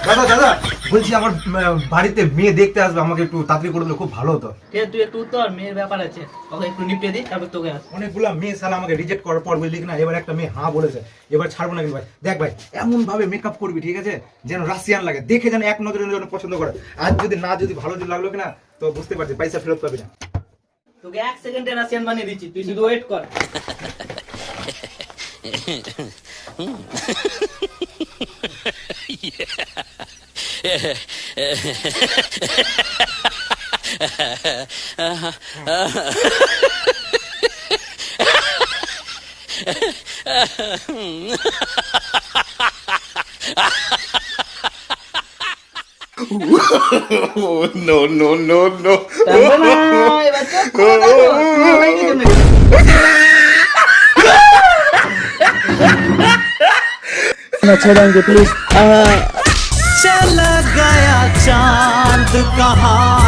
দাদা দাদা বলছি আমার বাড়িতে মেয়ে দেখতে আসবে, আমাকে একটু তাড়াতাড়ি করে দিলে খুব ভালো হতো। ঠিক আছে, তুই একটু উত্তর, মেয়ের ব্যাপার আছে, ওকে একটু নিপটে দিই, তারপর তোকে আস। অনেকগুলা মেয়ে সালা আমাকে রিজেক্ট করার পর বললি কিনা এবার একটা মেয়ে হ্যাঁ বলেছে, এবার ছাড়বো না কিন্তু ভাই। দেখ ভাই এমন ভাবে মেকআপ করবি ঠিক আছে যেন রাশিয়ান লাগে, দেখে যেন এক নজরের জন্য পছন্দ করে। আর যদি ভালো যদি লাগলো কিনা তো বুঝতে পারছি পয়সা ফেরত পাবি না। তোকে 1 সেকেন্ডে রাশিয়ান বানিয়ে দিচ্ছি, তুই শুধু ওয়েট কর। Oh, no, no, no, no. টানবে না, এবার চোখ খুলে দেখো, তোমার ভাইকে কেমনে দিই। चला गया चांद कहाँ